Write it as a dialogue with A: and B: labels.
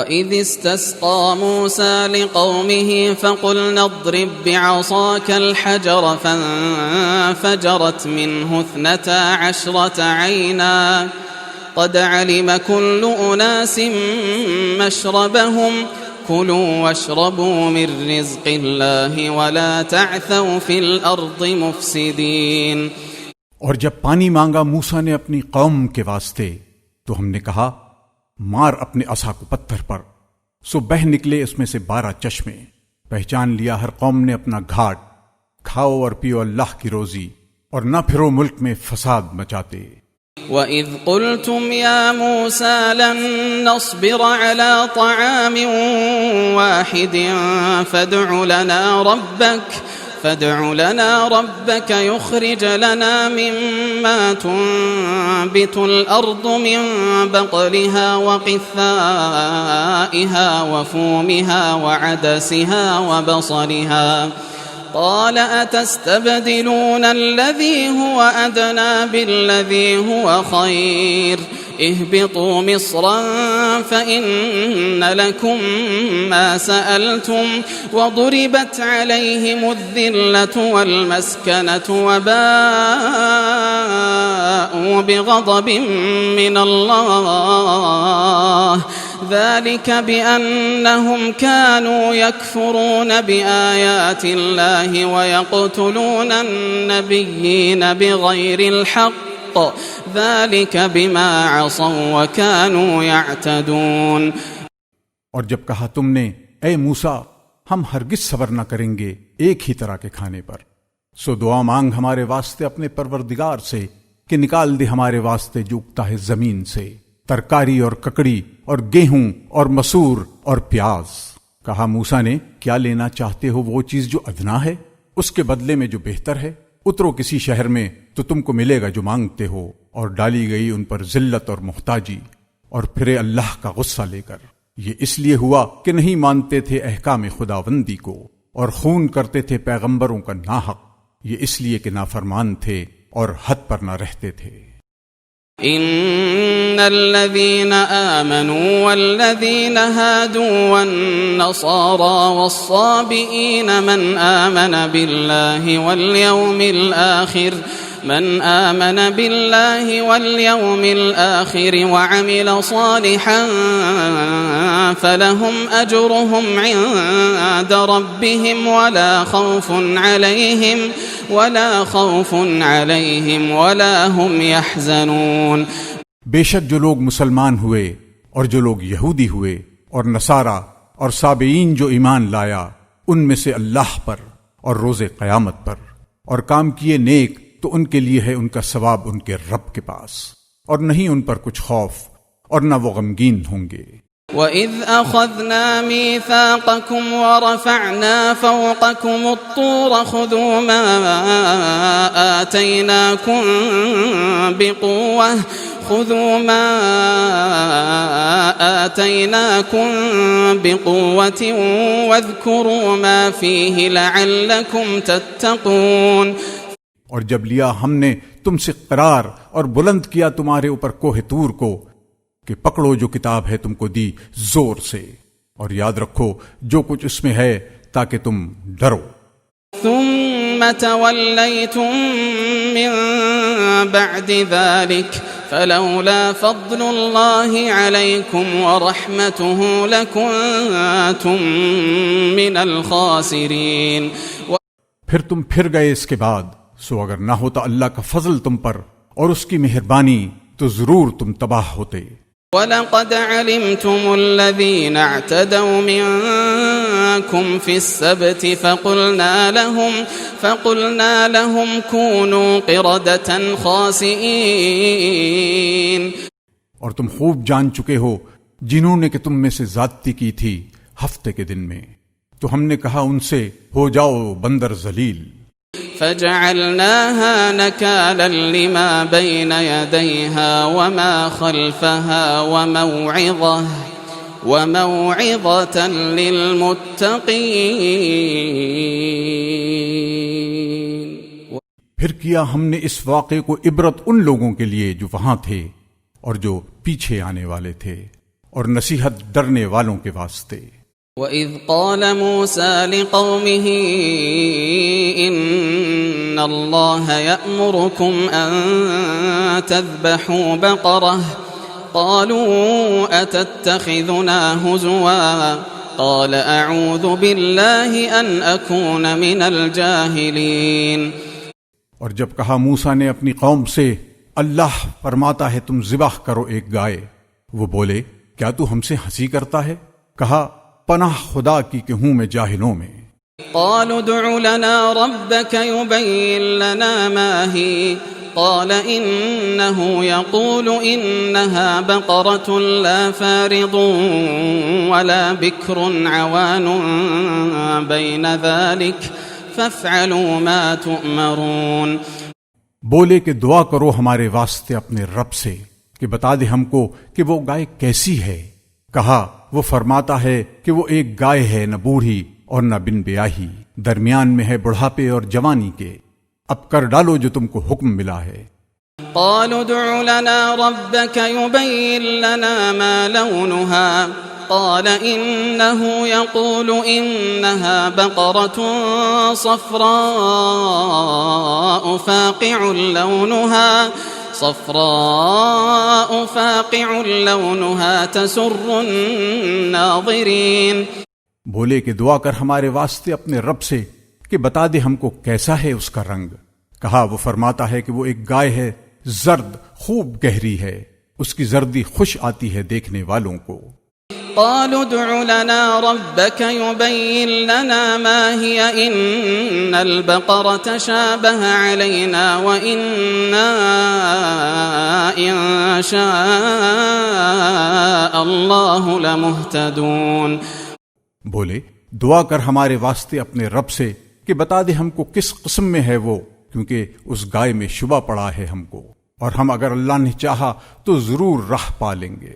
A: وَإِذِ اسْتَسْقَىٰ مُوسَىٰ لِقَوْمِهِ فَقُلْنَا اضْرِب بِّعَصَاكَ الْحَجَرَ فَانفَجَرَتْ مِنْهُ 12 عَيْنًا قَدْ عَلِمَ كُلُّ أُنَاسٍ مَّشْرَبَهُمْ كُلُوا وَاشْرَبُوا مِن رِّزْقِ اللَّهِ وَلَا تَعْثَوْا فِي الْأَرْضِ مُفْسِدِينَ۔
B: اور جب پانی مانگا موسیٰ نے اپنی قوم کے واسطے تو ہم نے کہا مار اپنے عصا کو پتھر پر، سو بہہ نکلے اس میں سے 12 چشمے۔ پہچان لیا ہر قوم نے اپنا گھاٹ، کھاؤ اور پیو اللہ کی روزی اور نہ پھرو ملک میں فساد مچاتے۔
A: وَإِذْ قُلْتُمْ يَا مُوسَىٰ لَن نَّصْبِرَ عَلَىٰ طَعَامٍ وَاحِدٍ فادع لنا ربك يخرج لنا مما تنبت الأرض من بقلها وقثائها وفومها وعدسها وبصلها قال أتستبدلون الذي هو أدنى بالذي هو خير اهبطوا مصرا فإن لكم ما سألتم وضربت عليهم الذلة والمسكنة وباءوا بغضب من الله ذلك بأنهم كانوا يكفرون بآيات الله ويقتلون النبيين بغير الحق ذلك بما عصوا وكانوا يعتدون۔
B: اور جب کہا تم نے اے موسیٰ ہم ہرگز صبر نہ کریں گے ایک ہی طرح کے کھانے پر، سو دعا مانگ ہمارے واسطے اپنے پروردگار سے کہ نکال دے ہمارے واسطے جو اگتا ہے زمین سے، ترکاری اور ککڑی اور گیہوں اور مسور اور پیاز۔ کہا موسیٰ نے کیا لینا چاہتے ہو وہ چیز جو ادنا ہے، اس کے بدلے میں جو بہتر ہے؟ اترو کسی شہر میں تو تم کو ملے گا جو مانگتے ہو، اور ڈالی گئی ان پر ذلت اور محتاجی، اور پھرے اللہ کا غصہ لے کر۔ یہ اس لیے ہوا کہ نہیں مانتے تھے احکام خداوندی کو اور خون کرتے تھے پیغمبروں کا ناحق، یہ اس لیے کہ نافرمان تھے اور حد پر نہ رہتے تھے۔
A: ان الذين آمنوا والذين هادوا والنصارى والصابئين من آمن بالله واليوم الآخر وعمل صالحا فلهم أجرهم عند ربهم ولا خوف عليهم ولا هم يحزنون۔
B: بے شک جو لوگ مسلمان ہوئے اور جو لوگ یہودی ہوئے اور نصارہ اور صابئین جو ایمان لایا ان میں سے اللہ پر اور روز قیامت پر اور کام کیے نیک، تو ان کے لیے ہے ان کا ثواب ان کے رب کے پاس، اور نہیں ان پر کچھ خوف اور نہ وہ غمگین ہوں گے۔
A: وَإِذْ أَخَذْنَا مِيثَاقَكُمْ وَرَفَعْنَا فَوْقَكُمُ الطُّورَ خُذُوا مَا آتَيْنَاكُمْ بِقُوَّةٍ وَاذْكُرُوا مَا فِيهِ لَعَلَّكُمْ تَتَّقُونَ۔
B: اور جب لیا ہم نے تم سے قرار اور بلند کیا تمہارے اوپر کوہ طور کو کہ پکڑو جو کتاب ہے تم کو دی زور سے، اور یاد رکھو جو کچھ اس میں ہے تاکہ تم ڈرو۔
A: ثم تولیتم من بعد ذلك فلولا فضل اللہ علیکم ورحمته لکنتم من الخاسرین۔
B: پھر تم پھر گئے اس کے بعد، سو اگر نہ ہوتا اللہ کا فضل تم پر اور اس کی مہربانی تو ضرور تم تباہ ہوتے۔
A: وَلَقَدْ عَلِمْتُمُ الَّذِينَ اعْتَدَوْا مِنكُمْ فِي السَّبْتِ فَقُلْنَا لَهُمْ كُونُوا قِرَدَةً خَاسِئِينَ۔
B: اور تم خوب جان چکے ہو جنہوں نے کہ تم میں سے زیادتی کی تھی ہفتے کے دن میں، تو ہم نے کہا ان سے ہو جاؤ بندر ذلیل۔
A: فجعلناها نكالا لما بين يديها وما خلفها وموعظة للمتقين۔
B: پھر کیا ہم نے اس واقعے کو عبرت ان لوگوں کے لیے جو وہاں تھے اور جو پیچھے آنے والے تھے، اور نصیحت ڈرنے والوں کے واسطے۔
A: وَإِذْ قَالَ مُوسَى لِقَوْمِهِ إِنَّ اللَّهَ يَأْمُرُكُمْ أَن تَذْبَحُوا بَقَرَةً قَالُوا أَتَتَّخِذُنَا هُزُوًا قَالَ أَعُوذُ بِاللَّهِ أَنْ أَكُونَ مِنَ الْجَاهِلِينَ۔
B: اور جب کہا موسیٰ نے اپنی قوم سے، اللہ فرماتا ہے تم ذبح کرو ایک گائے، وہ بولے کیا تو ہم سے ہنسی کرتا ہے؟ کہا پناہ خدا کی کہ ہوں میں جاہلوں میں۔
A: قالوا ادع لنا ربك يبين لنا ما هي قال إنه يقول إنها بقرة لا فارض ولا بكر عوان بين ذلك فافعلوا ما تؤمرون۔
B: بولے کہ دعا کرو ہمارے واسطے اپنے رب سے کہ بتا دے ہم کو کہ وہ گائے کیسی ہے۔ کہا وہ فرماتا ہے کہ وہ ایک گائے ہے، نہ بوڑھی اور نہ بن بیاہی، درمیان میں ہے بڑھاپے اور جوانی کے، اب کر ڈالو جو تم کو حکم ملا ہے۔
A: قالوا ادع لنا ربك يبين لنا ما لونها قال إنه يقول إنها بقرة صفراء فاقع لونها تسر الناظرين۔
B: بولے کہ دعا کر ہمارے واسطے اپنے رب سے کہ بتا دے ہم کو کیسا ہے اس کا رنگ۔ کہا وہ فرماتا ہے کہ وہ ایک گائے ہے، زرد خوب گہری ہے، اس کی زردی خوش آتی ہے دیکھنے والوں کو۔
A: قالوا ادع لنا ربك يبين لنا ما هي إن البقرة شابه علينا وإنا إن شاء الله لمهتدون۔
B: بولے دعا کر ہمارے واسطے اپنے رب سے کہ بتا دے ہم کو کس قسم میں ہے وہ، کیونکہ اس گائے میں شبہ پڑا ہے ہم کو، اور ہم اگر اللہ نے چاہا تو ضرور راہ پا لیں گے۔